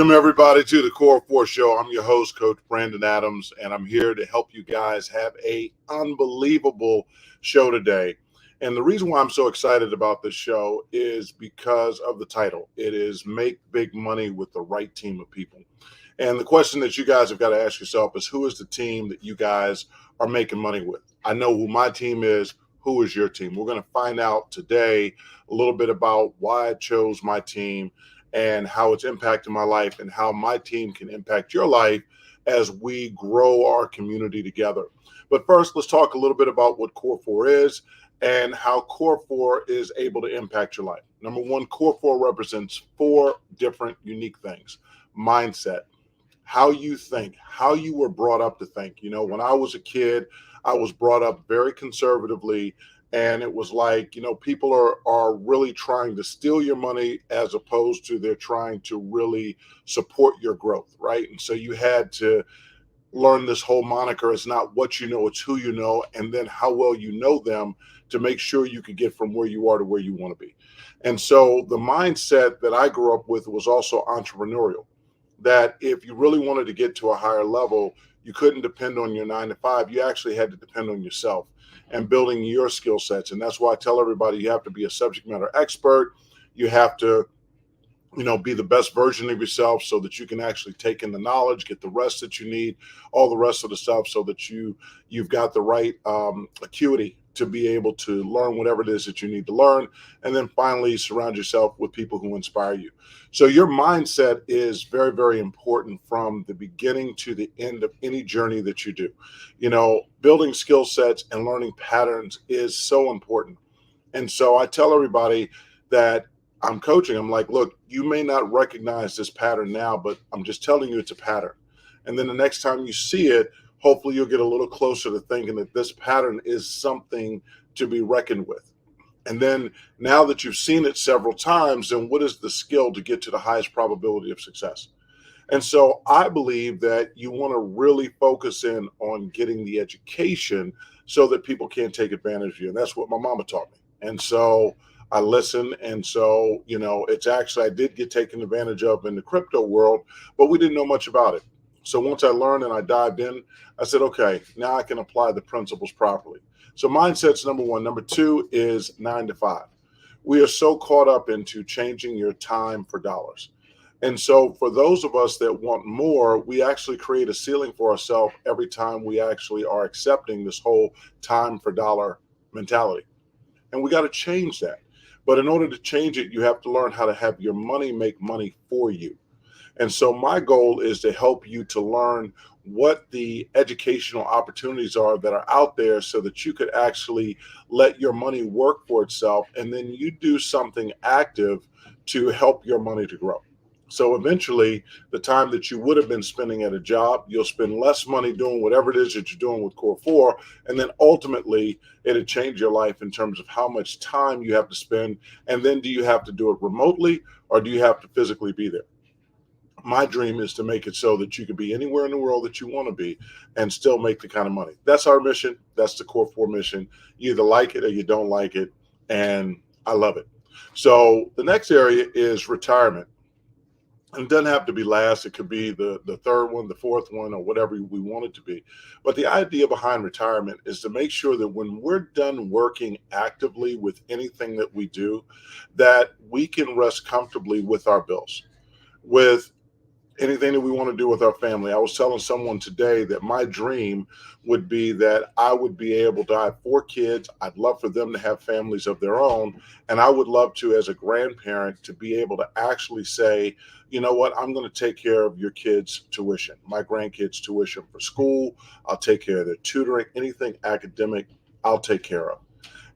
Welcome, everybody, to the Core 4 Show. I'm your host, Coach Brandon Adams, and I'm here to help you guys have a unbelievable show today. And the reason why I'm so excited about this show is because of the title. It is Make Big Money with the Right Team of People. And the question that you guys have got to ask yourself is, who is the team that you guys are making money with? I know who my team is. Who is your team? We're going to find out today a little bit about why I chose my team and how it's impacted my life and how my team can impact your life as we grow our community together. But first, let's talk a little bit about what Core 4 is and how Core 4 is able to impact your life. Number one, Core 4 represents 4 different unique things. Mindset, how you think, how you were brought up to think. You know, when I was a kid, I was brought up very conservatively, and it was like, you know, people are really trying to steal your money as opposed to they're trying to really support your growth, right? And so you had to learn this whole moniker. It's not what you know, it's who you know, and then how well you know them to make sure you could get from where you are to where you want to be. And so the mindset that I grew up with was also entrepreneurial, that if you really wanted to get to a higher level, you couldn't depend on your 9 to 5. You actually had to depend on yourself and building your skill sets. And that's why I tell everybody you have to be a subject matter expert. You have to, you know, be the best version of yourself so that you can actually take in the knowledge, get the rest that you need, all the rest of the stuff, so that you've got the right acuity to be able to learn whatever it is that you need to learn. And then finally, surround yourself with people who inspire you. So your mindset is very, very important from the beginning to the end of any journey that you do. You know, building skill sets and learning patterns is so important. And so I tell everybody that I'm coaching, I'm like, look, you may not recognize this pattern now, but I'm just telling you it's a pattern. And then the next time you see it, hopefully you'll get a little closer to thinking that this pattern is something to be reckoned with. And then now that you've seen it several times, then what is the skill to get to the highest probability of success? And so I believe that you want to really focus in on getting the education so that people can't take advantage of you. And that's what my mama taught me. And so I listen. And so, you know, it's actually, I did get taken advantage of in the crypto world, but we didn't know much about it. So once I learned and I dived in, I said, okay, now I can apply the principles properly. So mindset's number one. Number two is 9 to 5. We are so caught up into changing your time for dollars. And so for those of us that want more, we actually create a ceiling for ourselves every time we actually are accepting this whole time for dollar mentality. And we got to change that. But in order to change it, you have to learn how to have your money make money for you. And so my goal is to help you to learn what the educational opportunities are that are out there so that you could actually let your money work for itself, and then you do something active to help your money to grow. So eventually, the time that you would have been spending at a job, you'll spend less money doing whatever it is that you're doing with Core 4, and then ultimately it'll change your life in terms of how much time you have to spend, and then do you have to do it remotely or do you have to physically be there? My dream is to make it so that you can be anywhere in the world that you want to be and still make the kind of money. That's our mission. That's the Core 4 mission. You either like it or you don't like it, and I love it. So the next area is retirement. And it doesn't have to be last. It could be the third one, the fourth one, or whatever we want it to be. But the idea behind retirement is to make sure that when we're done working actively with anything that we do, that we can rest comfortably with our bills, with anything that we want to do with our family. I was telling someone today that my dream would be that I would be able to, I have 4 kids. I'd love for them to have families of their own. And I would love to, as a grandparent, to be able to actually say, you know what, I'm going to take care of your kids' tuition, my grandkids' tuition for school. I'll take care of their tutoring, anything academic, I'll take care of.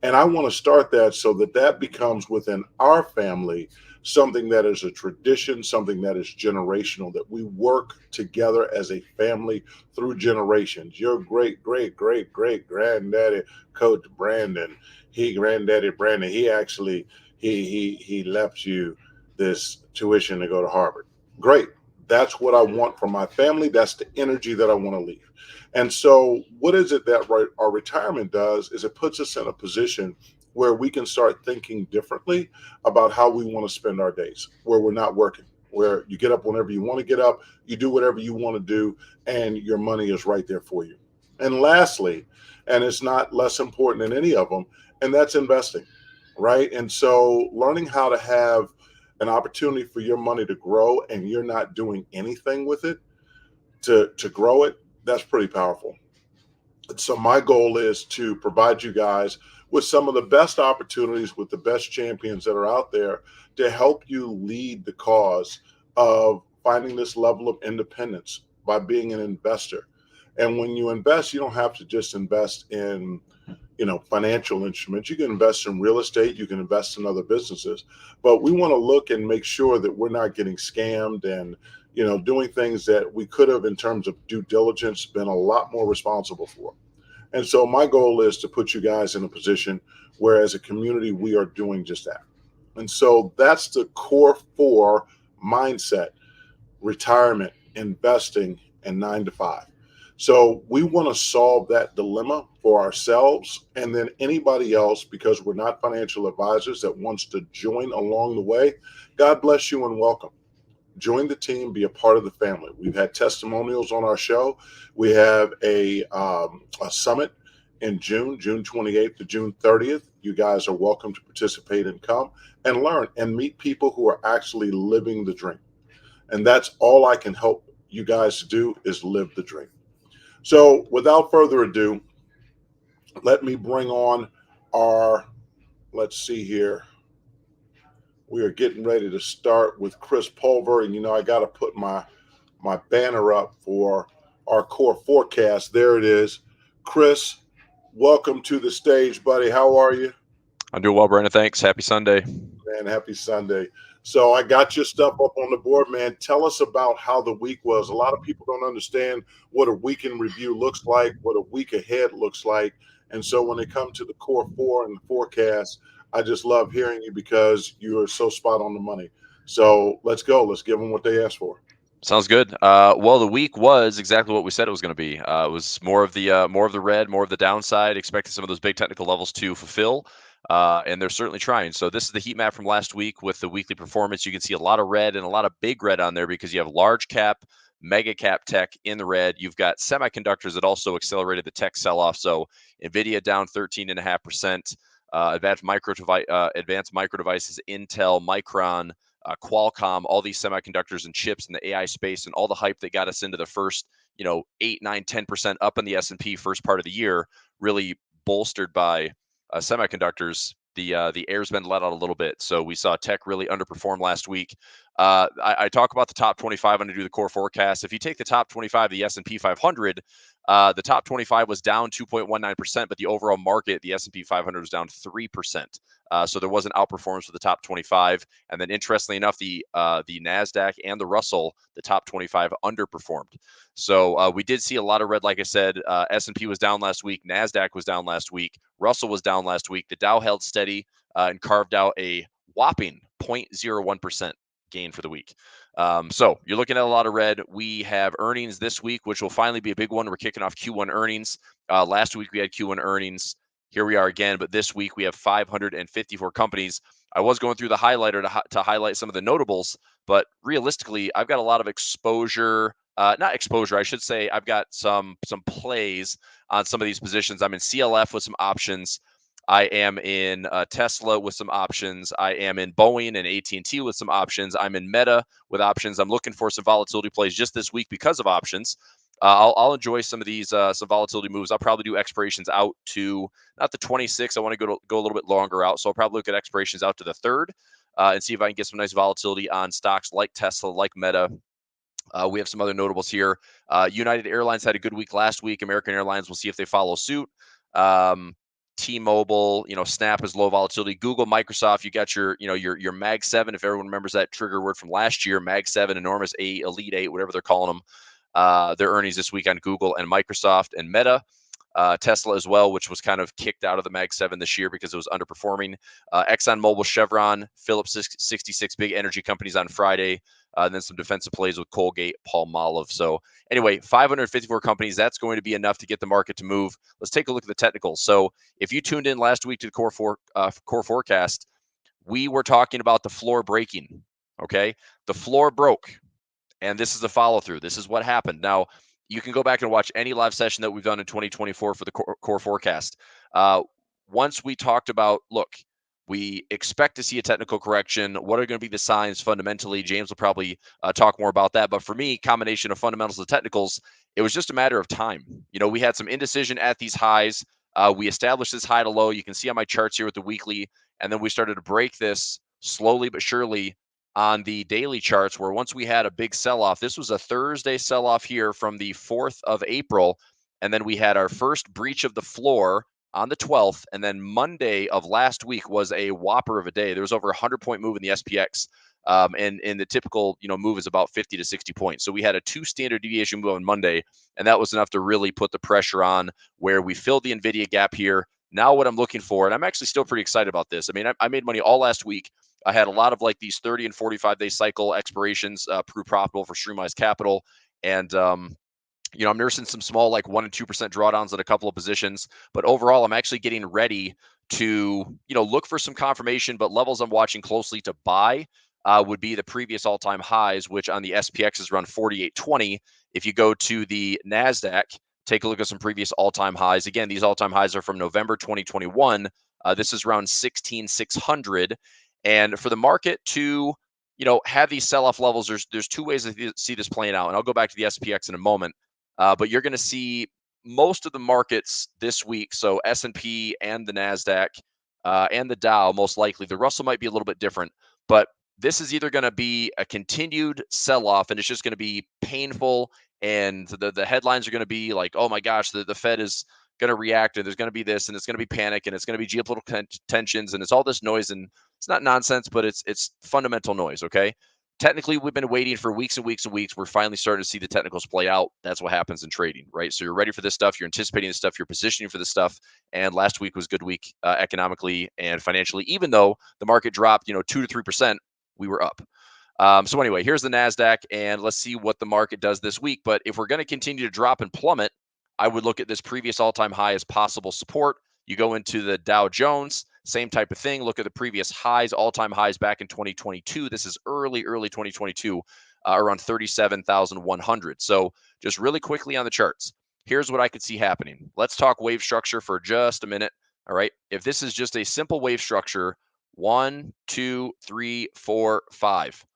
And I want to start that so that that becomes within our family something that is a tradition, something that is generational, that we work together as a family through generations. Your great, great, great, great granddaddy, Coach Brandon, granddaddy Brandon, he actually, he left you this tuition to go to Harvard. Great. That's what I want from my family. That's the energy that I want to leave. And so what is it that our retirement does is it puts us in a position where we can start thinking differently about how we want to spend our days, where we're not working. where you get up whenever you want to get up, you do whatever you want to do, and your money is right there for you. And lastly, and it's not less important than any of them, and that's investing, right? And so learning how to have an opportunity for your money to grow and you're not doing anything with it to grow it, that's pretty powerful. So my goal is to provide you guys with some of the best opportunities with the best champions that are out there to help you lead the cause of finding this level of independence by being an investor. And when you invest, you don't have to just invest in, financial instruments. You can invest in real estate, you can invest in other businesses, but we want to look and make sure that we're not getting scammed and doing things that we could have, in terms of due diligence, been a lot more responsible for. And so my goal is to put you guys in a position where, as a community, we are doing just that. And so that's the core four mindset: retirement, investing, and 9 to 5. So we want to solve that dilemma for ourselves and then anybody else, because we're not financial advisors, that wants to join along the way. God bless you and welcome. Join the team, be a part of the family. We've had testimonials on our show. We have a summit in June 28th to June 30th. You guys are welcome to participate and come and learn and meet people who are actually living the dream. And that's all I can help you guys to do, is live the dream. So without further ado, let me bring on our, let's see here. We are getting ready to start with Chris Pulver. And, I got to put my banner up for our core forecast. There it is. Chris, welcome to the stage, buddy. How are you? I'm doing well, Brandon. Thanks. Happy Sunday. Man, happy Sunday. So I got your stuff up on the board, man. Tell us about how the week was. A lot of people don't understand what a week in review looks like, what a week ahead looks like. And so when they come to the core four and the forecast, I just love hearing you because you are so spot on the money. So let's go. Let's give them what they asked for. Sounds good. Well, the week was exactly what we said it was going to be. It was more of the red, more of the downside. Expected some of those big technical levels to fulfill, and they're certainly trying. So this is the heat map from last week with the weekly performance. You can see a lot of red and a lot of big red on there because you have large cap, mega cap tech in the red. You've got semiconductors that also accelerated the tech sell-off. So Nvidia down 13.5%. Advanced micro devices, Intel, Micron, Qualcomm, all these semiconductors and chips in the AI space, and all the hype that got us into the first, 8, 9, 10% up in the S&P first part of the year, really bolstered by semiconductors. The air's been let out a little bit, so we saw tech really underperform last week. I talk about the top 25 when I do the core forecast. If you take the top 25 of the S&P 500, the top 25 was down 2.19%, but the overall market, the S&P 500, was down 3%. So there was an outperformance for the top 25. And then, interestingly enough, the NASDAQ and the Russell, the top 25, underperformed. So we did see a lot of red. Like I said, S&P was down last week. NASDAQ was down last week. Russell was down last week. The Dow held steady and carved out a whopping 0.01% gain for the week. So you're looking at a lot of red. We have earnings this week, which will finally be a big one. We're kicking off Q1 earnings. Last week we had Q1 earnings. Here we are again, but this week we have 554 companies. I was going through the highlighter to highlight some of the notables, but realistically, I've got a lot of exposure. Not exposure, I should say. I've got some plays on some of these positions. I'm in CLF with some options. I am in Tesla with some options. I am in Boeing and AT&T with some options. I'm in Meta with options. I'm looking for some volatility plays just this week because of options. I'll enjoy some of these some volatility moves. I'll probably do expirations out to not the 26th. I want to go a little bit longer out, so I'll probably look at expirations out to the 3rd and see if I can get some nice volatility on stocks like Tesla, like Meta. We have some other notables here. United Airlines had a good week last week. American Airlines, we'll see if they follow suit. T-Mobile, Snap is low volatility. Google, Microsoft, you got your Mag 7. If everyone remembers that trigger word from last year, Mag 7, enormous 8, Elite 8, whatever they're calling them. Their earnings this week on Google and Microsoft and Meta. Tesla as well, which was kind of kicked out of the Mag 7 this year because it was underperforming. ExxonMobil, Chevron, Phillips 66 big energy companies on Friday. And then some defensive plays with Colgate, Palmolive. So anyway, 554 companies, that's going to be enough to get the market to move. Let's take a look at the technicals. So if you tuned in last week to the core forecast, we were talking about the floor breaking. Okay. The floor broke. And this is the follow through. This is what happened. Now, you can go back and watch any live session that we've done in 2024 for the core forecast. Once we talked about, look, we expect to see a technical correction. What are going to be the signs fundamentally? James will probably talk more about that. But for me, combination of fundamentals and technicals, it was just a matter of time. We had some indecision at these highs. We established this high to low. You can see on my charts here with the weekly. And then we started to break this slowly but surely on the daily charts, where once we had a big sell-off, this was a Thursday sell-off here from the 4th of April, and then we had our first breach of the floor on the 12th, and then Monday of last week was a whopper of a day. There was over a 100-point move in the SPX, and the typical move is about 50 to 60 points. So we had a 2 standard deviation move on Monday, and that was enough to really put the pressure on where we filled the NVIDIA gap here. Now what I'm looking for, and I'm actually still pretty excited about this. I mean, I made money all last week. I had a lot of like these 30 and 45-day cycle expirations prove profitable for Streamwise Capital. And, I'm nursing some small like 1% and 2% drawdowns at a couple of positions. But overall, I'm actually getting ready to, look for some confirmation. But levels I'm watching closely to buy would be the previous all-time highs, which on the SPX is around 48.20. If you go to the NASDAQ, take a look at some previous all-time highs. Again, these all-time highs are from November 2021. This is around 16,600. And for the market to, have these sell-off levels, there's 2 ways to see this playing out. And I'll go back to the SPX in a moment. But you're going to see most of the markets this week. So S&P and the NASDAQ and the Dow, most likely. The Russell might be a little bit different. But this is either going to be a continued sell-off, and it's just going to be painful. And the headlines are going to be like, oh my gosh, the Fed is going to react, and there's going to be this, and it's going to be panic, and it's going to be geopolitical tensions, and it's all this noise, and it's not nonsense, but it's fundamental noise. Okay. Technically, we've been waiting for weeks and weeks and weeks. We're finally starting to see the technicals play out. That's what happens in trading, right? So you're ready for this stuff. You're anticipating this stuff. You're positioning for this stuff. And last week was a good week economically and financially. Even though the market dropped, 2 to 3%, we were up. So anyway, here's the NASDAQ, and let's see what the market does this week. But if we're going to continue to drop and plummet, I would look at this previous all-time high as possible support. You go into the Dow Jones, same type of thing. Look at the previous highs, all-time highs back in 2022. This is early 2022, around 37,100. So just really quickly on the charts, here's what I could see happening. Let's talk wave structure for just a minute. All right. If this is just a simple wave structure, 1, 2, 3, 4, 5.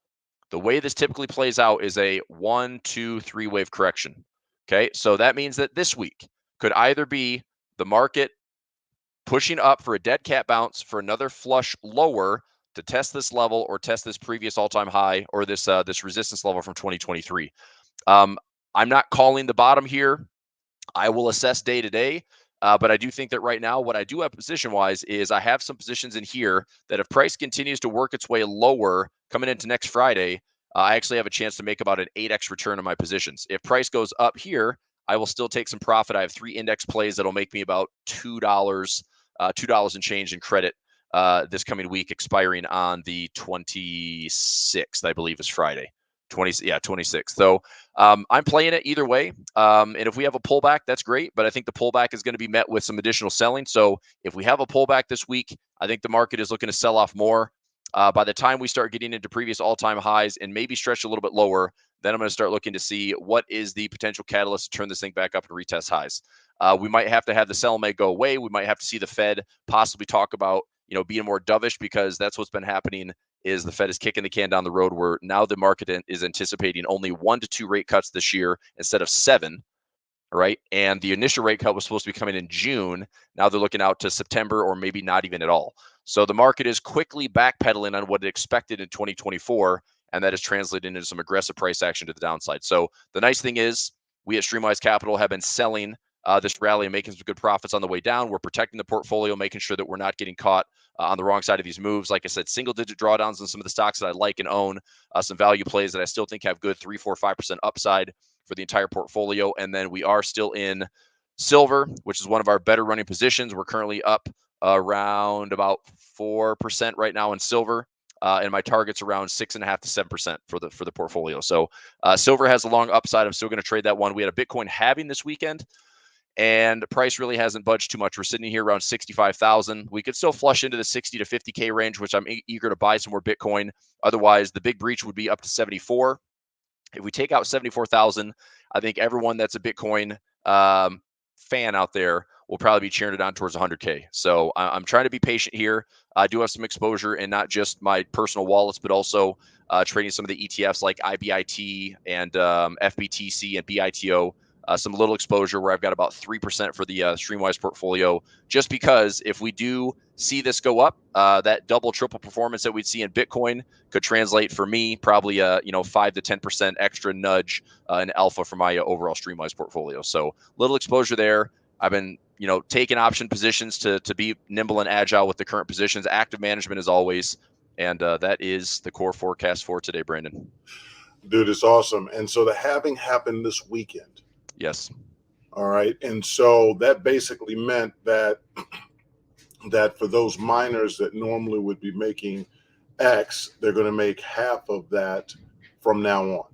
The way this typically plays out is a 1, 2, 3 wave correction. Okay. So that means that this week could either be the market pushing up for a dead cat bounce for another flush lower to test this level or test this previous all-time high or this resistance level from 2023. I'm not calling the bottom here. I will assess day to day. But I do think that right now, what I do have position-wise is I have some positions in here that if price continues to work its way lower coming into next Friday, I actually have a chance to make about an 8x return on my positions. If price goes up here, I will still take some profit. I have 3 index plays that'll make me about $2 and change in credit this coming week, expiring on the 26th, I believe is Friday. 26th. So I'm playing it either way. And if we have a pullback, that's great. But I think the pullback is going to be met with some additional selling. So if we have a pullback this week, I think the market is looking to sell off more. By the time we start getting into previous all-time highs and maybe stretch a little bit lower, then I'm going to start looking to see what is the potential catalyst to turn this thing back up and retest highs. We might have to have the sell may go away. We might have to see the Fed possibly talk about, being more dovish, because that's what's been happening is the Fed is kicking the can down the road, where now the market is anticipating only 1 to 2 rate cuts this year instead of 7. Right. And the initial rate cut was supposed to be coming in June. Now they're looking out to September or maybe not even at all. So the market is quickly backpedaling on what it expected in 2024. And that is translated into some aggressive price action to the downside. So the nice thing is we at Streamwise Capital have been selling this rally and making some good profits on the way down. We're protecting the portfolio, making sure that we're not getting caught on the wrong side of these moves. Like I said, single-digit drawdowns on some of the stocks that I like and own, some value plays that I still think have good 3, 4, 5% upside for the entire portfolio. And then we are still in silver, which is one of our better running positions. We're currently up around about 4% right now in silver. And my target's around 6.5 to 7% for the portfolio. So silver has a long upside. I'm still going to trade that one. We had a Bitcoin halving this weekend, and the price really hasn't budged too much. We're sitting here around 65,000. We could still flush into the 60 to 50K range, which I'm eager to buy some more Bitcoin. Otherwise, the big breach would be up to 74. If we take out 74,000, I think everyone that's a Bitcoin fan out there will probably be cheering it on towards 100K. So I'm trying to be patient here. I do have some exposure in not just my personal wallets, but also trading some of the ETFs like IBIT and FBTC and BITO. Some little exposure where I've got about 3% for the Streamwise portfolio, just because if we do see this go up, that double, triple performance that we'd see in Bitcoin could translate for me probably a 5 to 10% extra nudge in alpha for my overall Streamwise portfolio. So little exposure there. I've been taking option positions to be nimble and agile with the current positions. Active management as always, and that is the core forecast for today, Brandon. Dude, it's awesome. And so the halving happened this weekend. Yes. All right. And so that basically meant that for those miners that normally would be making X, they're going to make half of that from now on.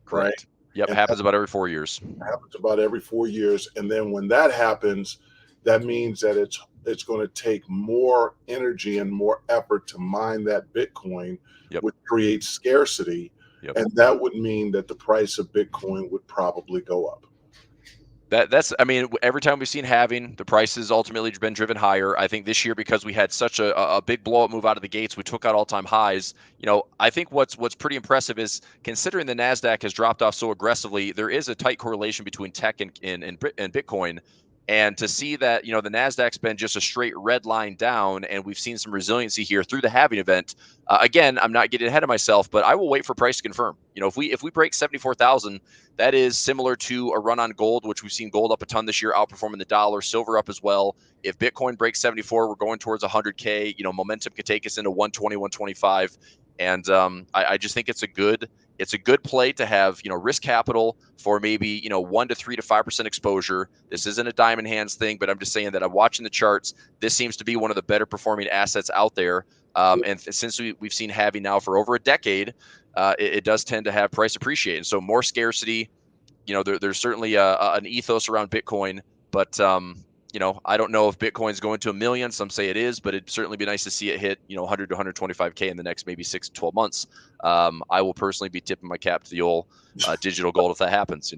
Correct. Right? Yep. And happens about every 4 years. Happens about every 4 years. And then when that happens, that means that it's going to take more energy and more effort to mine that Bitcoin, which creates scarcity. And that would mean that the price of Bitcoin would probably go up. Every time we've seen halving, the price has ultimately been driven higher. I think this year, because we had such a big blowout move out of the gates, we took out all-time highs. I think what's pretty impressive is, considering the NASDAQ has dropped off so aggressively, there is a tight correlation between tech and Bitcoin. And to see that, the NASDAQ's been just a straight red line down, and we've seen some resiliency here through the halving event. Again, I'm not getting ahead of myself, but I will wait for price to confirm. If we break 74,000, that is similar to a run on gold, which we've seen gold up a ton this year, outperforming the dollar, silver up as well. If Bitcoin breaks 74, we're going towards 100K. Momentum could take us into 120, 125. And I just think it's a good play to have, risk capital for maybe, 1 to 3 to 5% exposure. This isn't a diamond hands thing, but I'm just saying that I'm watching the charts. This seems to be one of the better performing assets out there. And since we've seen halving now for over a decade, it does tend to have price appreciate. And so more scarcity, there's certainly an ethos around Bitcoin, but I don't know if Bitcoin's going to 1 million. Some say it is, but it'd certainly be nice to see it hit, 100 to 125K in the next maybe 6 to 12 months. I will personally be tipping my cap to the old digital gold if that happens,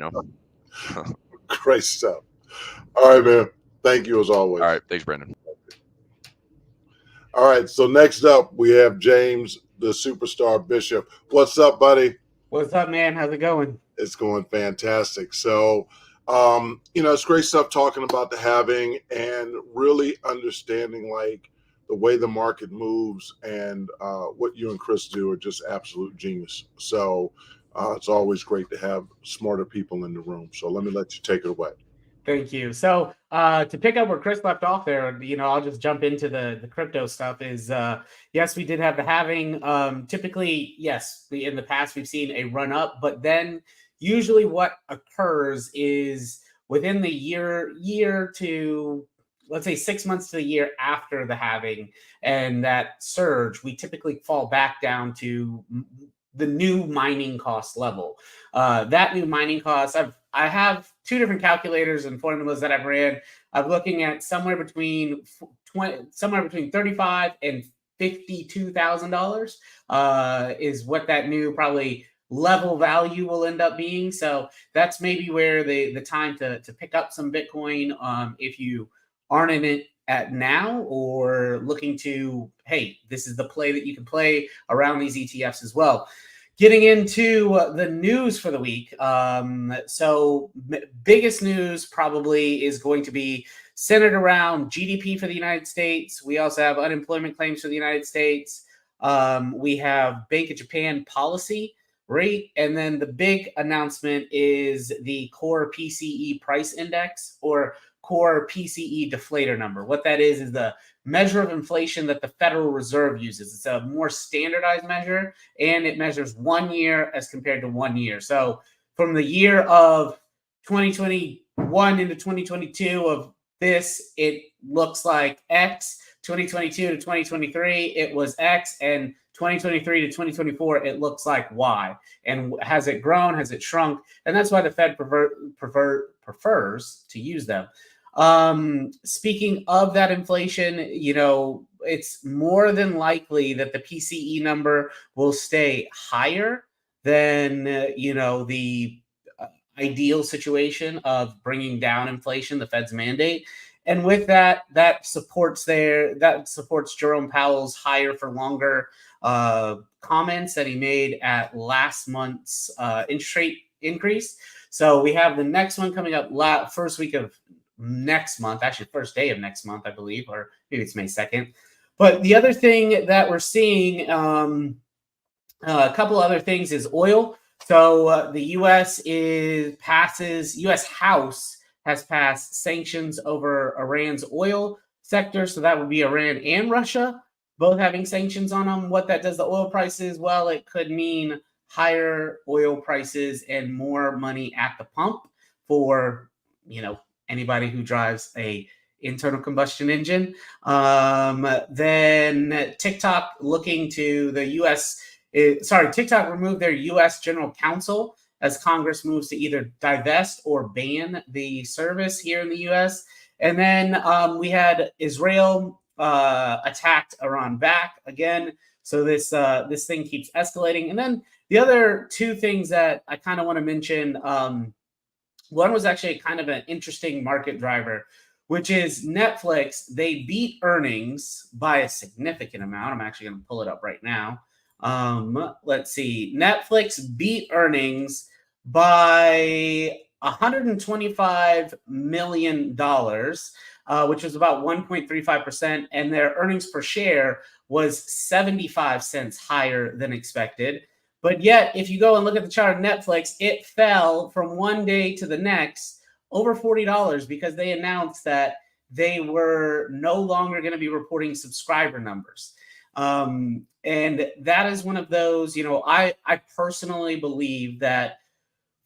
Great stuff. All right, man. Thank you as always. All right. Thanks, Brandon. All right. So next up, we have James, the superstar Bishop. What's up, buddy? What's up, man? How's it going? It's going fantastic. So, it's great stuff talking about the halving and really understanding like the way the market moves, and what you and Chris do are just absolute genius. So it's always great to have smarter people in the room. So let me let you take it away. Thank you. So to pick up where Chris left off there, I'll just jump into the crypto stuff. Is yes, we did have the halving. Typically, yes, in the past we've seen a run up, but then usually what occurs is within the year to, let's say, 6 months to a year after the halving and that surge, we typically fall back down to the new mining cost level. That new mining cost, I have 2 different calculators and formulas that I've ran. I'm looking at somewhere between $35,000 and $52,000 is what that new probably level value will end up being. So that's maybe where the time to pick up some Bitcoin if you aren't in it at now, or looking to, hey, this is the play that you can play around these ETFs as well. Getting into the news for the week. So biggest news probably is going to be centered around GDP for the United States. We also have unemployment claims for the United States. We have Bank of Japan policy rate. And then the big announcement is the core PCE price index, or core PCE deflator number. What that is the measure of inflation that the Federal Reserve uses. It's a more standardized measure, and it measures 1 year as compared to 1 year. So from the year of 2021 into 2022 of this, it looks like X. 2022 to 2023, it was X, and 2023 to 2024, it looks like Y. And has it grown? Has it shrunk? And that's why the Fed prefers to use them. Speaking of that inflation, it's more than likely that the PCE number will stay higher than, the ideal situation of bringing down inflation, the Fed's mandate. And with that, that supports Jerome Powell's higher for longer comments that he made at last month's interest rate increase. So we have the next one coming up first week of next month, actually first day of next month, I believe, or maybe it's May 2nd. But the other thing that we're seeing, a couple other things, is oil. So the U.S. House has passed sanctions over Iran's oil sector. So that would be Iran and Russia, both having sanctions on them. What that does to oil prices? Well, it could mean higher oil prices and more money at the pump for, anybody who drives a internal combustion engine. Then TikTok looking to the U.S. TikTok removed their U.S. general counsel as Congress moves to either divest or ban the service here in the U.S. And then we had Israel attacked Iran back again. So this thing keeps escalating. And then the other two things that I kind of want to mention, one was actually kind of an interesting market driver, which is Netflix. They beat earnings by a significant amount. I'm actually going to pull it up right now. Let's see. Netflix beat earnings by $125 million, which was about 1.35%, and their earnings per share was 75 cents higher than expected. But yet, if you go and look at the chart of Netflix, it fell from one day to the next over $40 because they announced that they were no longer going to be reporting subscriber numbers. And that is one of those, I personally believe that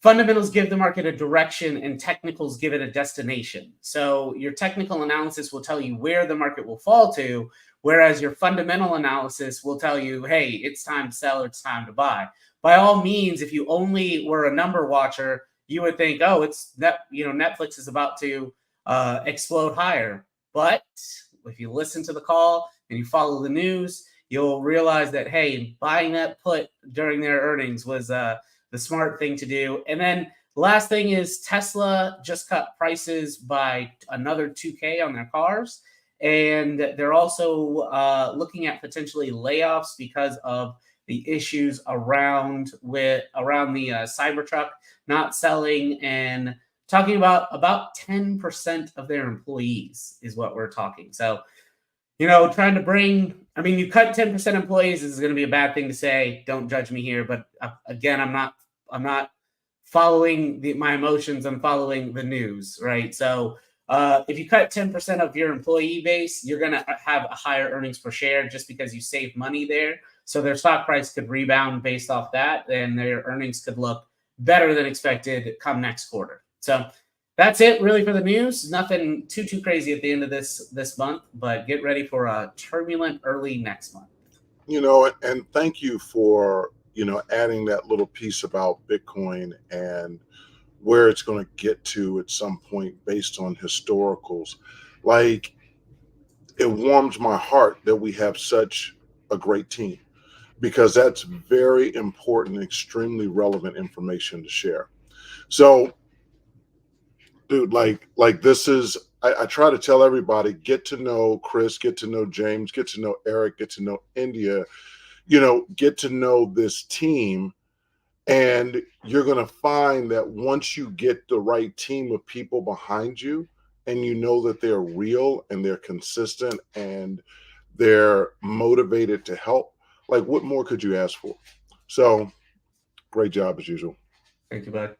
fundamentals give the market a direction and technicals give it a destination. So your technical analysis will tell you where the market will fall to, whereas your fundamental analysis will tell you, hey, it's time to sell or it's time to buy. By all means, if you only were a number watcher, you would think, oh, Netflix is about to explode higher. But if you listen to the call and you follow the news, you'll realize that, hey, buying that put during their earnings was the smart thing to do. And then last thing is Tesla just cut prices by another $2,000 on their cars. And they're also looking at potentially layoffs because of the issues around the Cybertruck not selling, and talking about 10% of their employees is what we're talking. So, trying to you cut 10% employees is going to be a bad thing to say. Don't judge me here. But again, I'm not following my emotions. I'm following the news, right? So if you cut 10% of your employee base, you're going to have a higher earnings per share just because you save money there. So their stock price could rebound based off that, and their earnings could look better than expected come next quarter. So that's it really for the news. Nothing too crazy at the end of this month, but get ready for a turbulent early next month. And thank you for, adding that little piece about Bitcoin and where it's going to get to at some point based on historicals. Like, it warms my heart that we have such a great team, because that's very important, extremely relevant information to share. So, dude, like this is, I try to tell everybody, get to know Chris, get to know James, get to know Eric, get to know India, get to know this team. And you're going to find that once you get the right team of people behind you, and that they're real and they're consistent and they're motivated to help, like, what more could you ask for? So great job as usual. Thank you, bud.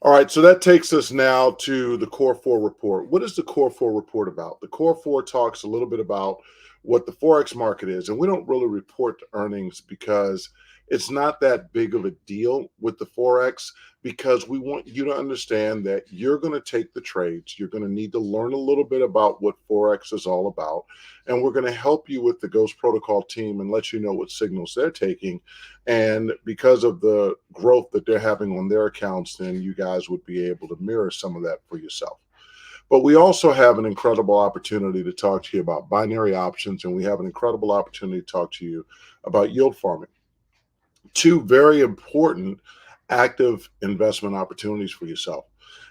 All right, so that takes us now to the Core 4 report. What is the Core 4 report about? The Core 4 talks a little bit about what the Forex market is. And we don't really report the earnings because it's not that big of a deal with the Forex, because we want you to understand that you're going to take the trades. You're going to need to learn a little bit about what Forex is all about. And we're going to help you with the Ghost Protocol team and let you know what signals they're taking. And because of the growth that they're having on their accounts, then you guys would be able to mirror some of that for yourself. But we also have an incredible opportunity to talk to you about binary options, and we have an incredible opportunity to talk to you about yield farming. Two very important active investment opportunities for yourself.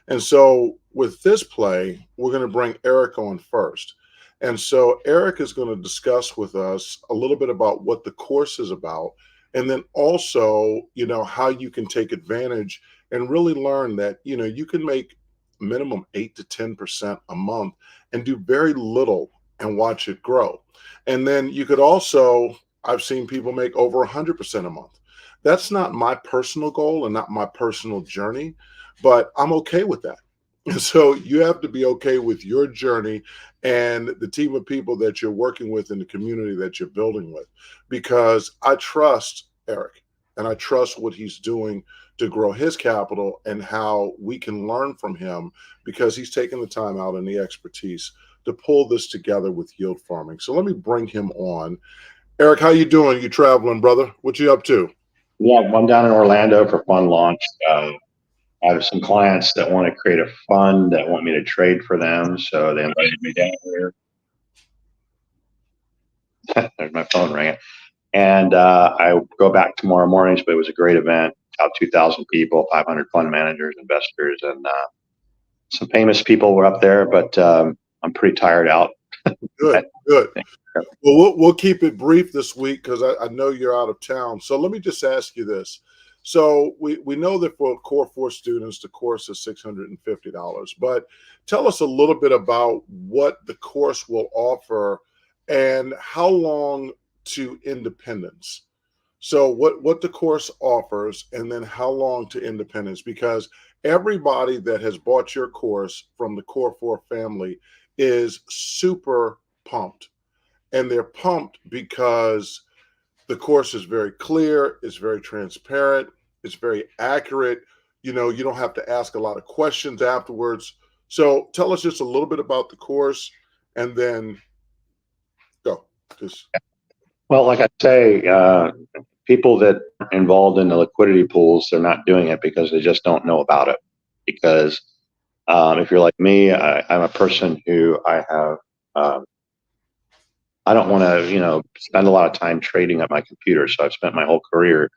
And so with this play, we're going to bring Eric on first. And so Eric is going to discuss with us a little bit about what the course is about, and then also, how you can take advantage and really learn that, you can make minimum 8 to 10% a month and do very little and watch it grow. And then you could also, I've seen people make over 100% a month. That's not my personal goal and not my personal journey, but I'm okay with that. So you have to be okay with your journey and the team of people that you're working with in the community that you're building with, because I trust Eric and I trust what he's doing to grow his capital and how we can learn from him, because he's taken the time out and the expertise to pull this together with yield farming. So let me bring him on. Eric, how you doing? You traveling, brother? What you up to? Yeah, I'm down in Orlando for fund launch. I have some clients that want to create a fund that want me to trade for them, so they invited me down here. There's my phone ringing. And I go back tomorrow morning, but it was a great event. About 2,000 people, 500 fund managers, investors, and some famous people were up there, but I'm pretty tired out. Good. Well, we'll keep it brief this week because I know you're out of town. So let me just ask you this. So we know that for Core 4 students, the course is $650. But tell us a little bit about what the course will offer and how long to independence. So what the course offers, and then how long to independence, because everybody that has bought your course from the Core 4 family is super pumped. And they're pumped because the course is very clear, it's very transparent, it's very accurate. You don't have to ask a lot of questions afterwards. So tell us just a little bit about the course and then go. Well, like I say, people that are involved in the liquidity pools, they're not doing it because they just don't know about it. Because if you're like me, I'm a person who I don't want to, spend a lot of time trading at my computer. So I've spent my whole career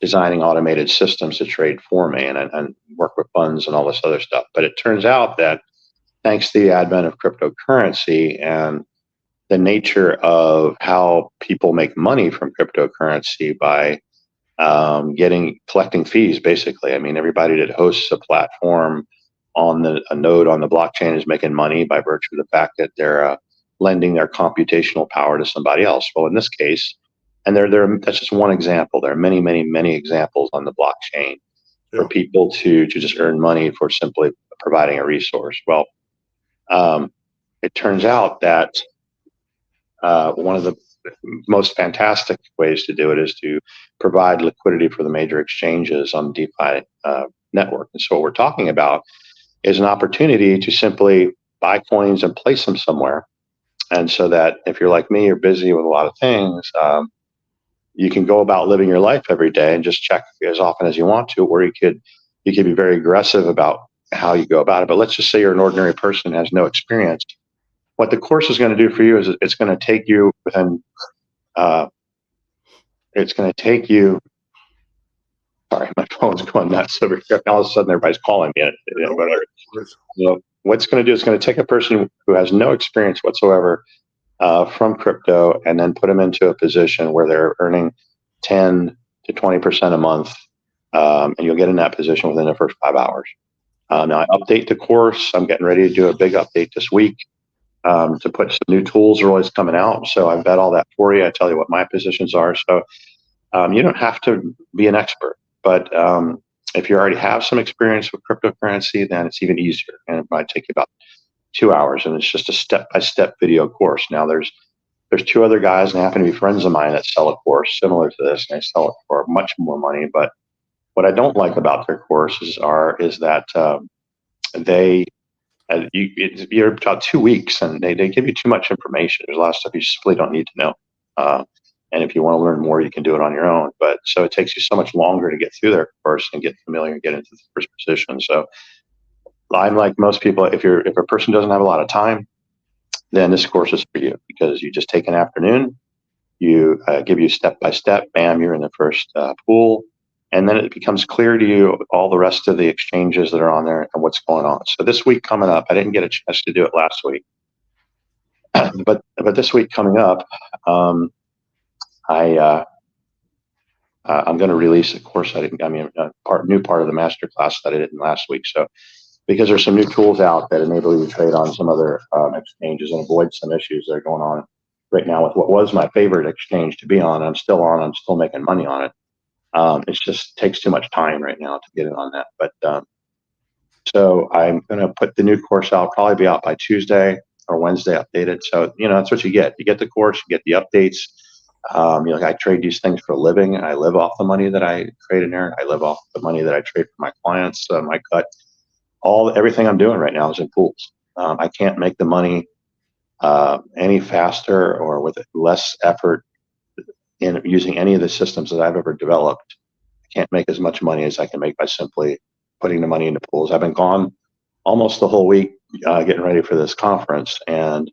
designing automated systems to trade for me and work with funds and all this other stuff. But it turns out that thanks to the advent of cryptocurrency and the nature of how people make money from cryptocurrency by collecting fees, basically. I mean, everybody that hosts a platform on a node on the blockchain is making money by virtue of the fact that they're lending their computational power to somebody else. Well, in this case, and that's just one example. There are many, many, many examples on the blockchain for people to just earn money for simply providing a resource. Well, it turns out that one of the most fantastic ways to do it is to provide liquidity for the major exchanges on the DeFi network. And so what we're talking about is an opportunity to simply buy coins and place them somewhere. And so that if you're like me, you're busy with a lot of things, you can go about living your life every day and just check as often as you want to, or you could be very aggressive about how you go about it. But let's just say you're an ordinary person who has no experience. What the course is going to do for you is it's going to take you within, sorry, my phone's going nuts over here. All of a sudden everybody's calling me. So what's going to do is going to take a person who has no experience whatsoever from crypto and then put them into a position where they're earning 10 to 20% a month. And you'll get in that position within the first 5 hours. Now I update the course. I'm getting ready to do a big update this week. To put some new tools are always coming out. So I've got all that for you. I tell you what my positions are. So you don't have to be an expert, but if you already have some experience with cryptocurrency, then it's even easier. And it might take you about 2 hours, and it's just a step-by-step video course. Now there's there's two other guys, and they happen to be friends of mine that sell a course similar to this, and they sell it for much more money. But what I don't like about their courses is that you're about 2 weeks, and they give you too much information. There's a lot of stuff you simply don't need to know. And if you want to learn more, you can do it on your own. But so it takes you so much longer to get through their course and get familiar and get into the first position. So I'm like most people, if a person doesn't have a lot of time, then this course is for you, because you just take an afternoon, you give you step by step, bam, you're in the first pool. And then it becomes clear to you all the rest of the exchanges that are on there and what's going on. So this week coming up, I didn't get a chance to do it last week, but this week coming up, I'm going to release a course new part of the master class that I did last week. So because there's some new tools out that enable you to trade on some other exchanges and avoid some issues that are going on right now with what was my favorite exchange to be on. I'm still making money on it. It just takes too much time right now to get it on that. But so I'm going to put the new course out, probably be out by Tuesday or Wednesday updated. So, that's what you get. You get the course, you get the updates. I trade these things for a living. I live off the money that I trade in there. I live off the money that I trade for my clients. My cut, everything I'm doing right now is in pools. I can't make the money any faster or with less effort in using any of the systems that I've ever developed. I can't make as much money as I can make by simply putting the money into pools. I've been gone almost the whole week getting ready for this conference, and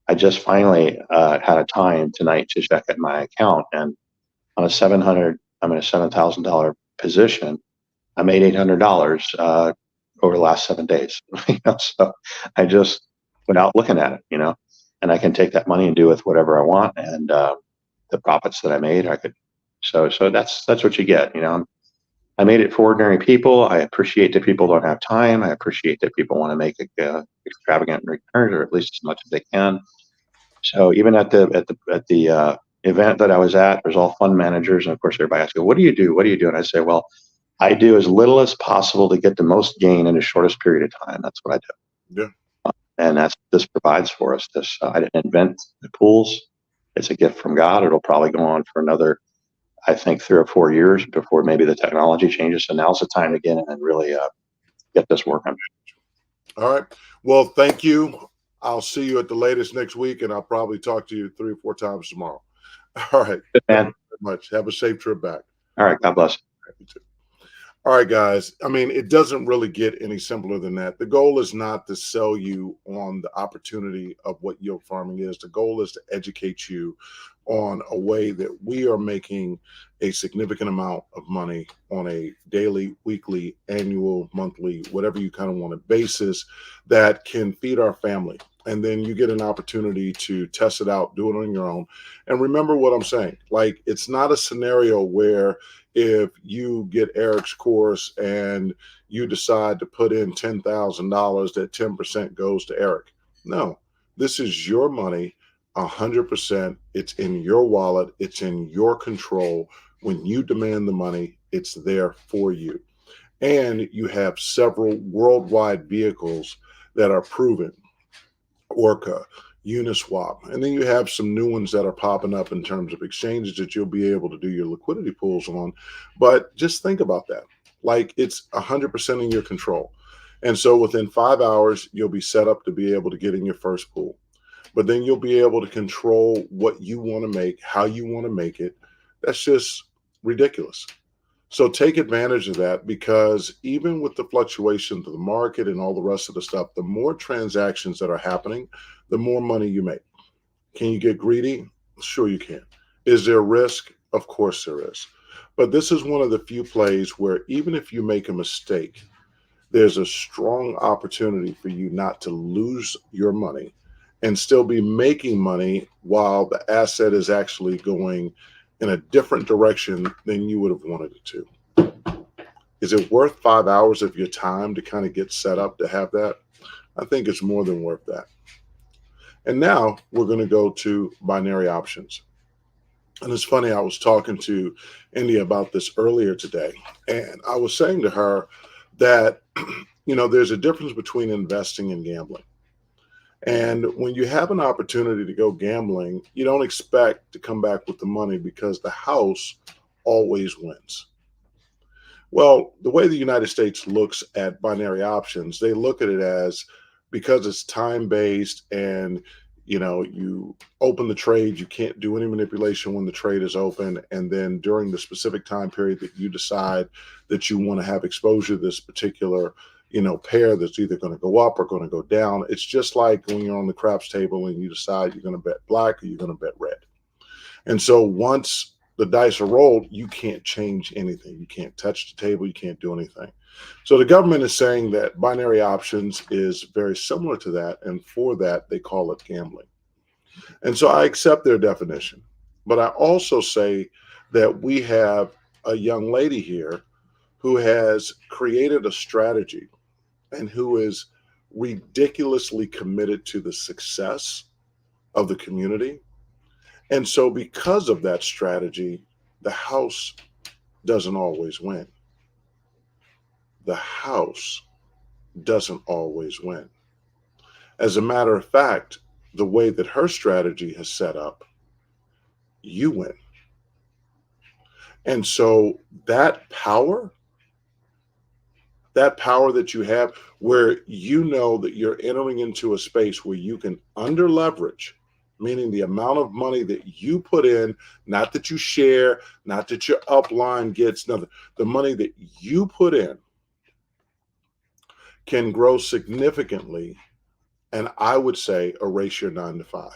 I just finally had a time tonight to check at my account, and on I'm in a $7,000 position. I made $800 over the last 7 days. So I just went out looking at it, and I can take that money and do with whatever I want, and the profits that I made, I could. So that's what you get. I made it for ordinary people. I appreciate that people don't have time. I appreciate that people want to make extravagant returns, or at least as much as they can. So even at the event that I was at, there's all fund managers, and of course everybody asks, "What do you do? What do you do?" And I say, "Well, I do as little as possible to get the most gain in the shortest period of time. That's what I do." Yeah. And this provides for us. I didn't invent the pools. It's a gift from God. It'll probably go on for another, I think, 3 or 4 years before maybe the technology changes. So now's the time to get in and really get this working. All right. Well, thank you. I'll see you at the latest next week, and I'll probably talk to you 3 or 4 times tomorrow. All right. Good, man. Thank you very much. Have a safe trip back. All right. God bless. You too. All right, guys. I mean, it doesn't really get any simpler than that. The goal is not to sell you on the opportunity of what yield farming is. The goal is to educate you on a way that we are making a significant amount of money on a daily, weekly, annual, monthly, whatever you kind of want to basis that can feed our family. And then you get an opportunity to test it out, do it on your own. And remember what I'm saying. Like, it's not a scenario where if you get Eric's course and you decide to put in $10,000, that 10% goes to Eric. No, this is your money, 100%. It's in your wallet. It's in your control. When you demand the money, it's there for you. And you have several worldwide vehicles that are proven. Orca, Uniswap, and then you have some new ones that are popping up in terms of exchanges that you'll be able to do your liquidity pools on. But just think about that. Like, it's 100% in your control. And so within 5 hours, you'll be set up to be able to get in your first pool. But then you'll be able to control what you want to make, how you want to make it. That's just ridiculous. So take advantage of that, because even with the fluctuations of the market and all the rest of the stuff, the more transactions that are happening, the more money you make. Can you get greedy? Sure you can. Is there risk? Of course there is. But this is one of the few plays where even if you make a mistake, there's a strong opportunity for you not to lose your money and still be making money while the asset is actually going in a different direction than you would have wanted it to. Is it worth 5 hours of your time to kind of get set up to have that? I think it's more than worth that. And now we're going to go to binary options. And it's funny, I was talking to India about this earlier today, and I was saying to her that, there's a difference between investing and gambling. And when you have an opportunity to go gambling, you don't expect to come back with the money because the house always wins. Well, the way the United States looks at binary options, they look at it as, because it's time based and you open the trade, you can't do any manipulation when the trade is open. And then during the specific time period that you decide that you want to have exposure to this particular, pair that's either going to go up or going to go down. It's just like when you're on the craps table and you decide you're going to bet black or you're going to bet red. And so once the dice are rolled, you can't change anything. You can't touch the table. You can't do anything. So the government is saying that binary options is very similar to that. And for that, they call it gambling. And so I accept their definition. But I also say that we have a young lady here who has created a strategy and who is ridiculously committed to the success of the community. And so because of that strategy, the house doesn't always win. The house doesn't always win. As a matter of fact, the way that her strategy has set up, you win. And so that power that you have, where you know that you're entering into a space where you can under leverage, meaning the amount of money that you put in, not that you share, not that your upline gets, nothing, the money that you put in can grow significantly. And I would say erase your 9 to 5.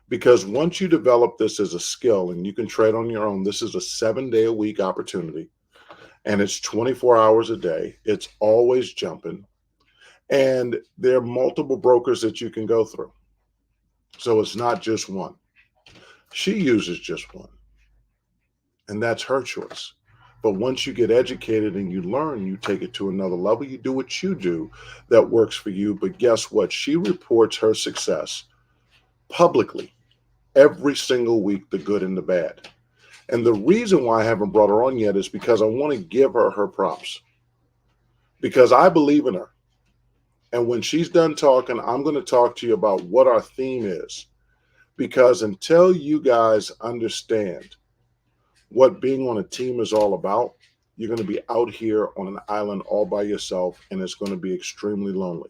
Because once you develop this as a skill and you can trade on your own, this is a 7-day-a-week opportunity. And it's 24 hours a day. It's always jumping. And there are multiple brokers that you can go through. So it's not just one. She uses just one. And that's her choice. But once you get educated and you learn, you take it to another level. You do what you do that works for you. But guess what? She reports her success publicly every single week, the good and the bad. And the reason why I haven't brought her on yet is because I want to give her props, because I believe in her. And when she's done talking, I'm going to talk to you about what our theme is, because until you guys understand what being on a team is all about, you're going to be out here on an island all by yourself, and it's going to be extremely lonely.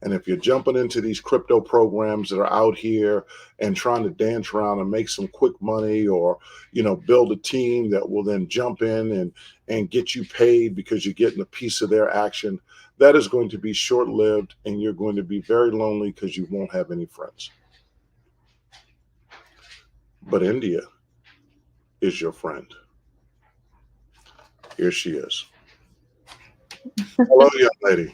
And if you're jumping into these crypto programs that are out here and trying to dance around and make some quick money, or, build a team that will then jump in and get you paid because you're getting a piece of their action, that is going to be short-lived, and you're going to be very lonely because you won't have any friends. But India is your friend. Here she is. Hello, young lady.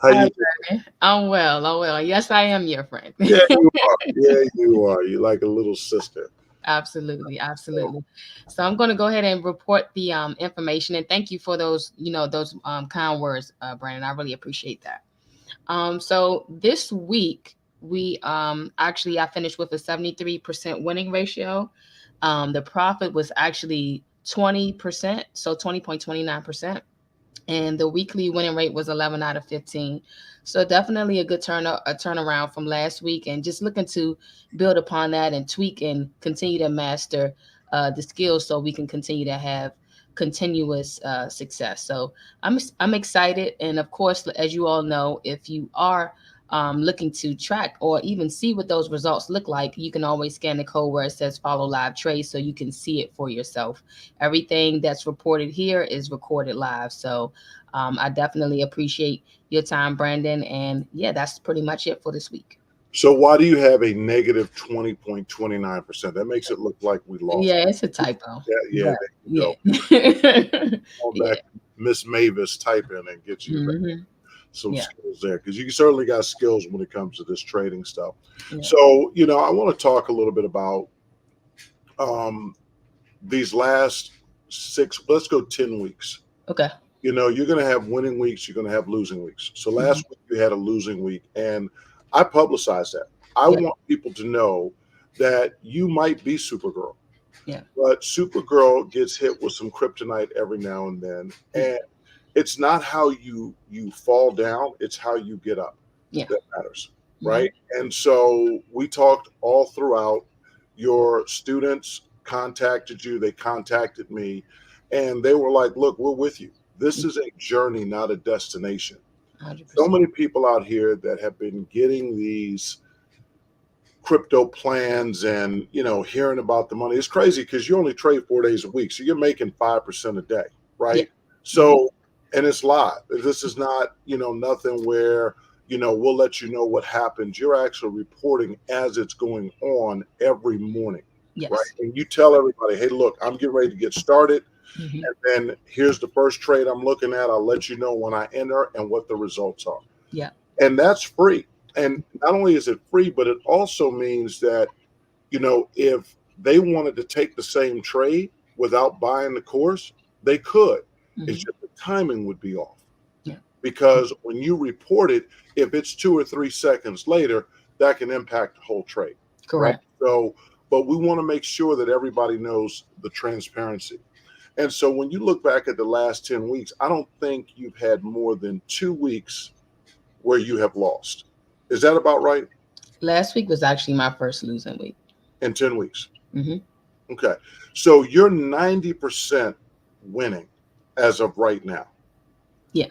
How you doing? I'm well. Yes, I am your friend. Yeah, you are. Yeah, you are. You're like a little sister. Absolutely. So I'm going to go ahead and report the information, and thank you for those, those kind words, Brandon. I really appreciate that. So this week we I finished with a 73% winning ratio. The profit was actually 20%, so 20.29%. And the weekly winning rate was 11 out of 15. So definitely a good turnaround from last week, and just looking to build upon that and tweak and continue to master the skills so we can continue to have continuous success. So I'm excited. And of course, as you all know, if you are looking to track or even see what those results look like, you can always scan the code where it says follow live trade so you can see it for yourself. Everything that's reported here is recorded live. So I definitely appreciate your time, Brandon. And yeah, that's pretty much it for this week. So why do you have a negative 20.29%? That makes it look like we lost. Yeah, it's a typo. Yeah. Yeah. Miss Mavis type in and get you some skills there, because you certainly got skills when it comes to this trading stuff. Yeah. So, I want to talk a little bit about these last 10 weeks. Okay. You're going to have winning weeks. You're going to have losing weeks. So last week you had a losing week, and I publicized that. I want people to know that you might be Supergirl. Yeah. But Supergirl gets hit with some kryptonite every now and then. And it's not how you fall down, it's how you get up that matters. right? And so we talked all throughout. Your students contacted you, they contacted me, and they were like, look, we're with you. This is a journey, not a destination. 100%. So many people out here that have been getting these crypto plans and, you know, hearing about the money. It's crazy because you only trade 4 days a week. So you're making 5% a day, right? Yeah. So, and it's live. This is not, you know, nothing where, you know, we'll let you know what happens. You're actually reporting as it's going on every morning, Yes. right? And you tell everybody, hey, look, I'm getting ready to get started. Mhm. And then here's the first trade I'm looking at. I'll let you know when I enter and what the results are. Yeah. And that's free. And not only is it free, but it also means that, you know, if they wanted to take the same trade without buying the course, they could. It's Mhm. just the timing would be off. Yeah. Because when you report it, if it's 2 or 3 seconds later, that can impact the whole trade. Correct. Right? So, but we want to make sure that everybody knows the transparency. And so when you look back at the last 10 weeks, I don't think you've had more than 2 weeks where you have lost. Is that about right? Last week was actually my first losing week. In 10 weeks. Hmm. Okay. So you're 90% winning as of right now. Yeah.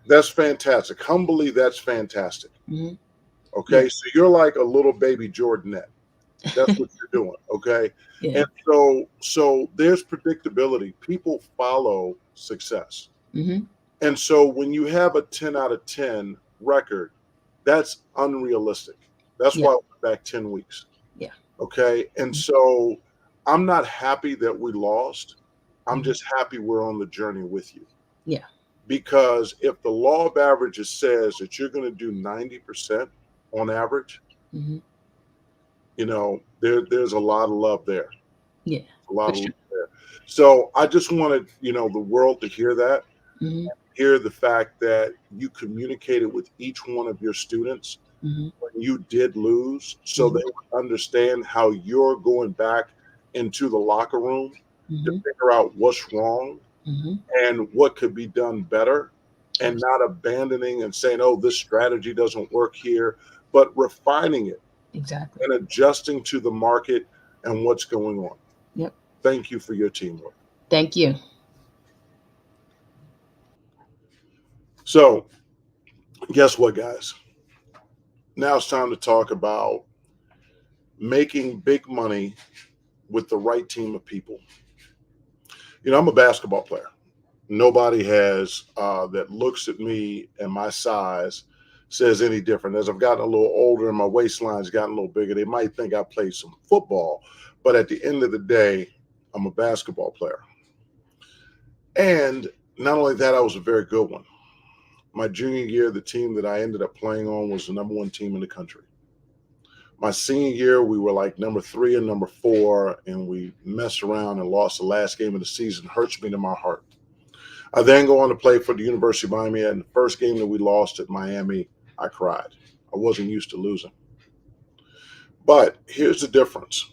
That's fantastic. Humbly, that's fantastic. Hmm. Okay. Yeah. So you're like a little baby Jordanette. That's what you're doing. Okay. Yeah. And so there's predictability. People follow success. Hmm. And so when you have a 10 out of 10 record, that's unrealistic. That's Yeah. why we're back 10 weeks. Yeah. Okay. And so I'm not happy that we lost. I'm Mhm. just happy we're on the journey with you. Yeah. Because if the law of averages says that you're going to do 90% on average, Hmm. you know, there's a lot of love there. Yeah. A lot For of sure. love there. So I just wanted, you know, the world to hear that, Hmm. hear the fact that you communicated with each one of your students Hmm. when you did lose, so they would understand how you're going back into the locker room to Hmm. figure out what's wrong Hmm. and what could be done better, and not abandoning and saying, oh, this strategy doesn't work here, but refining it Exactly. and adjusting to the market and what's going on. Yep. Thank you for your teamwork. Thank you. So guess what, guys? Now it's time to talk about making big money with the right team of people. You know, I'm a basketball player. Nobody has that looks at me and my size says any different. As I've gotten a little older and my waistline's gotten a little bigger, they might think I played some football, but at the end of the day, I'm a basketball player. And not only that, I was a very good one. My junior year, the team that I ended up playing on was the number 1 team in the country. My senior year, we were like number 3 and number 4, and we messed around and lost the last game of the season. Hurts me to my heart. I then go on to play for the University of Miami. And the first game that we lost at Miami, I cried. I wasn't used to losing. But here's the difference.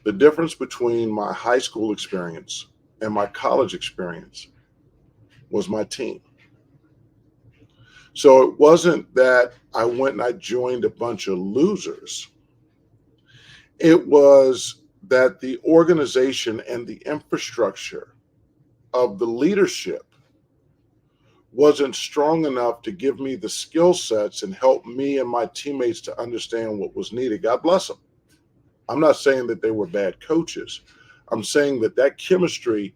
The difference between my high school experience and my college experience was my team. So it wasn't that I went and I joined a bunch of losers. It was that the organization and the infrastructure of the leadership wasn't strong enough to give me the skill sets and help me and my teammates to understand what was needed. God bless them. I'm not saying that they were bad coaches. I'm saying that that chemistry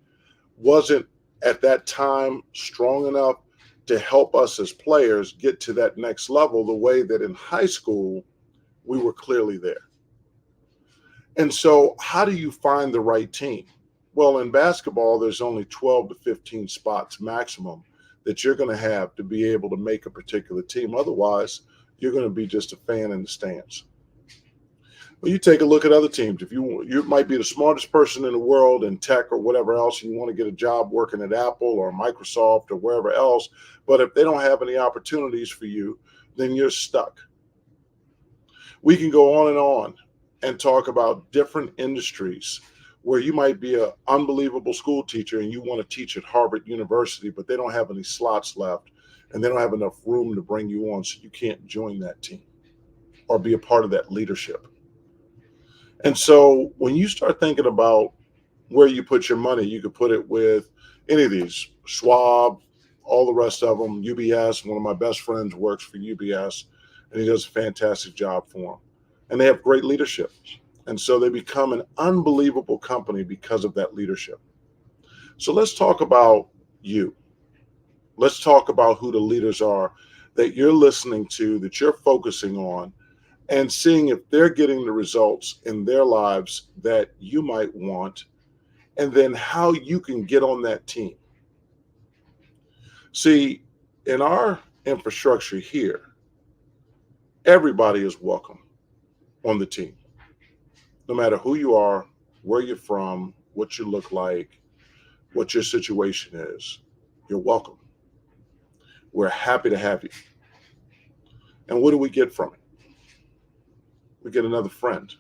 wasn't at that time strong enough to help us as players get to that next level the way that in high school we were clearly there. And so, how do you find the right team? Well, in basketball, there's only 12 to 15 spots maximum that you're going to have to be able to make a particular team. Otherwise, you're going to be just a fan in the stands. Well, you take a look at other teams. If you might be the smartest person in the world in tech or whatever else, and you want to get a job working at Apple or Microsoft or wherever else, but if they don't have any opportunities for you, then you're stuck. We can go on and talk about different industries where you might be an unbelievable school teacher and you want to teach at Harvard University, but they don't have any slots left and they don't have enough room to bring you on, so you can't join that team. or be a part of that leadership. And so when you start thinking about where you put your money, you could put it with any of these, Schwab, all the rest of them, UBS. One of my best friends works for UBS, and he does a fantastic job for them. And they have great leadership. And so they become an unbelievable company because of that leadership. So let's talk about you. Let's talk about who the leaders are that you're listening to, that you're focusing on, and seeing if they're getting the results in their lives that you might want, and then how you can get on that team. See, in our infrastructure here, everybody is welcome on the team. No matter who you are, where you're from, what you look like, what your situation is, you're welcome. We're happy to have you. And what do we get from it? We get another friend.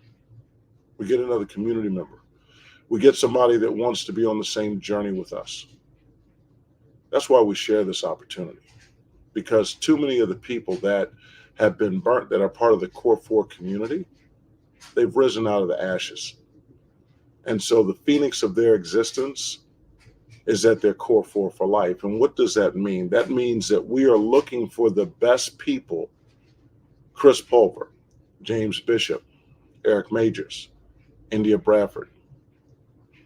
We get another community member. We get somebody that wants to be on the same journey with us. That's why we share this opportunity, because too many of the people that have been burnt, that are part of the Core 4 community, they've risen out of the ashes. And so the phoenix of their existence is at their Core 4 for life. And what does that mean? That means that we are looking for the best people, Chris Pulver, James Bishop, Eric Majors, India Bradford,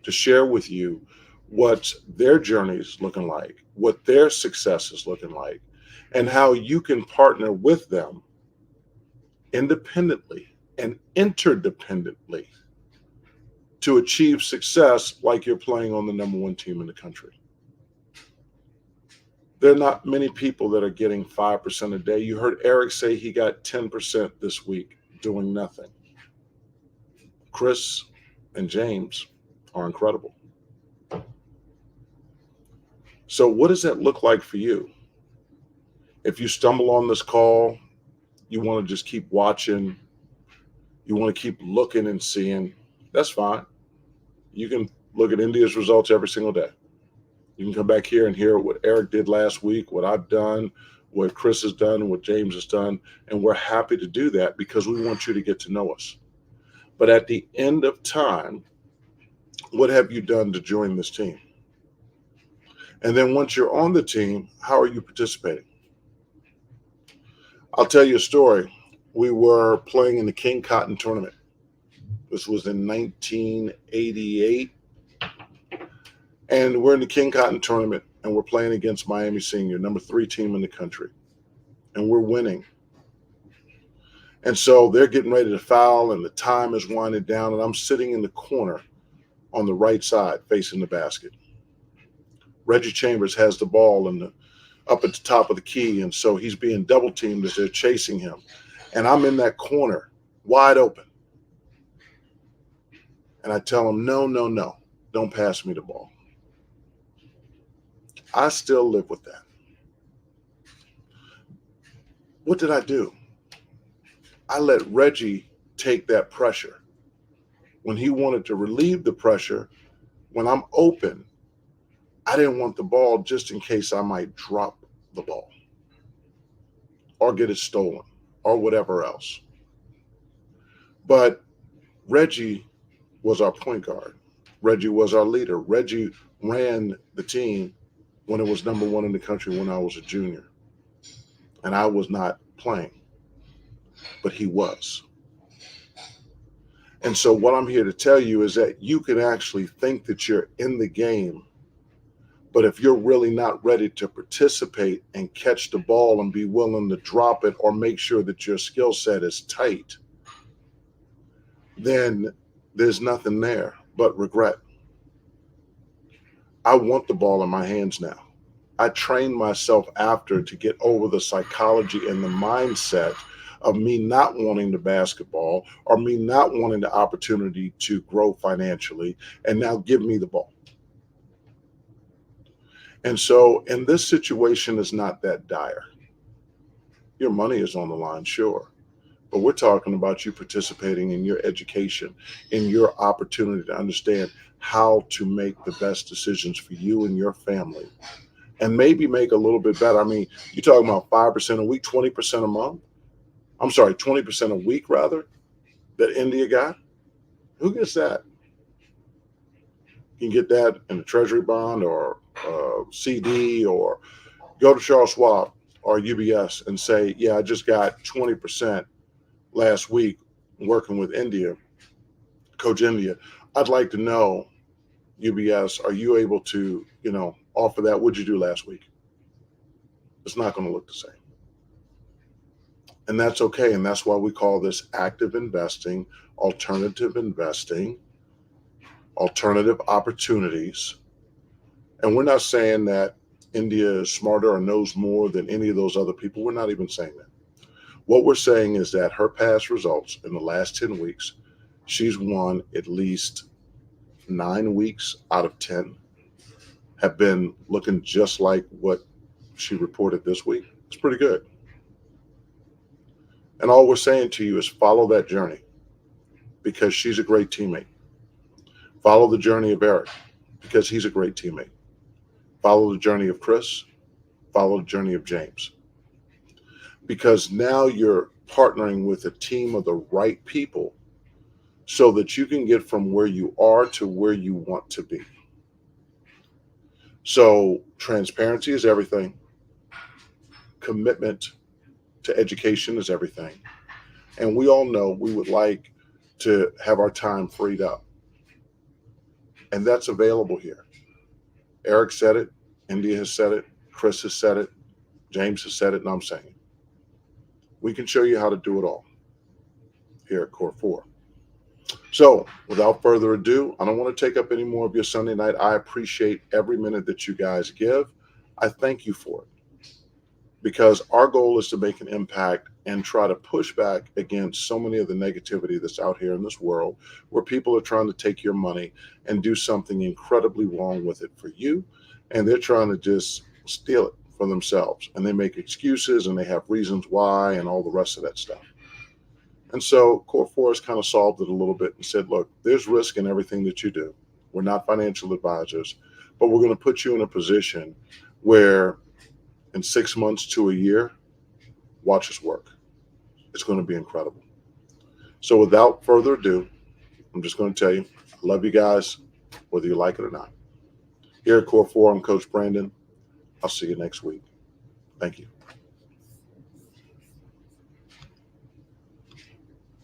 to share with you what their journey is looking like, what their success is looking like, and how you can partner with them independently and interdependently to achieve success like you're playing on the #1 team in the country. There are not many people that are getting 5% a day. You heard Eric say he got 10% this week doing nothing. Chris and James are incredible. So what does that look like for you? If you stumble on this call, you want to just keep watching, you want to keep looking and seeing, that's fine. You can look at India's results every single day. You can come back here and hear what Eric did last week, what I've done, what Chris has done, what James has done, and we're happy to do that because we want you to get to know us. But at the end of time, what have you done to join this team? And then once you're on the team, how are you participating? I'll tell you a story. We were playing in the King Cotton tournament. This was in 1988. And we're in the King Cotton tournament, and we're playing against Miami Senior, #3 team in the country. And we're winning. And so they're getting ready to foul, and the time is winding down, and I'm sitting in the corner on the right side facing the basket. Reggie Chambers has the ball up at the top of the key, and so he's being double teamed as they're chasing him. And I'm in that corner, wide open. And I tell him, no, don't pass me the ball. I still live with that. What did I do? I let Reggie take that pressure. When he wanted to relieve the pressure, when I'm open, I didn't want the ball just in case I might drop the ball or get it stolen or whatever else. But Reggie was our point guard. Reggie was our leader. Reggie ran the team when it was #1 in the country when I was a junior. And I was not playing, but he was. And so what I'm here to tell you is that you can actually think that you're in the game, but if you're really not ready to participate and catch the ball and be willing to drop it or make sure that your skill set is tight, then there's nothing there but regret. I want the ball in my hands now. I trained myself after to get over the psychology and the mindset of me not wanting the basketball or me not wanting the opportunity to grow financially, and now give me the ball. And so, and this situation is not that dire. Your money is on the line, sure, but we're talking about you participating in your education, in your opportunity to understand how to make the best decisions for you and your family, and maybe make a little bit better. I mean, you're talking about 5% a week, 20% a month. I'm sorry, 20% a week rather, that India got. Who gets that? You can get that in a treasury bond or CD, or go to Charles Schwab or UBS and say, yeah, I just got 20% last week working with India, Coach India. I'd like to know, UBS, are you able to, offer that? What'd you do last week? It's not going to look the same. And that's okay. And that's why we call this active investing, alternative investing, alternative opportunities. And we're not saying that India is smarter or knows more than any of those other people. We're not even saying that. What we're saying is that her past results in the last 10 weeks, she's won at least 9 weeks out of 10, have been looking just like what she reported this week. It's pretty good. And all we're saying to you is follow that journey, because she's a great teammate. Follow the journey of Eric, because he's a great teammate. Follow the journey of Chris. Follow the journey of James. Because now you're partnering with a team of the right people so that you can get from where you are to where you want to be. So transparency is everything. Commitment to education is everything. And we all know we would like to have our time freed up. And that's available here. Eric said it. India has said it. Chris has said it. James has said it. And I'm saying it. We can show you how to do it all here at Core 4. So without further ado, I don't want to take up any more of your Sunday night. I appreciate every minute that you guys give. I thank you for it, because our goal is to make an impact and try to push back against so many of the negativity that's out here in this world, where people are trying to take your money and do something incredibly wrong with it for you. And they're trying to just steal it for themselves. And they make excuses and they have reasons why and all the rest of that stuff. And so Core 4 has kind of solved it a little bit and said, look, there's risk in everything that you do. We're not financial advisors, but we're going to put you in a position where in 6 months to a year, watch us work. It's going to be incredible. So without further ado, I'm just going to tell you, I love you guys, whether you like it or not. Here at Core 4, I'm Coach Brandon. I'll see you next week. Thank you.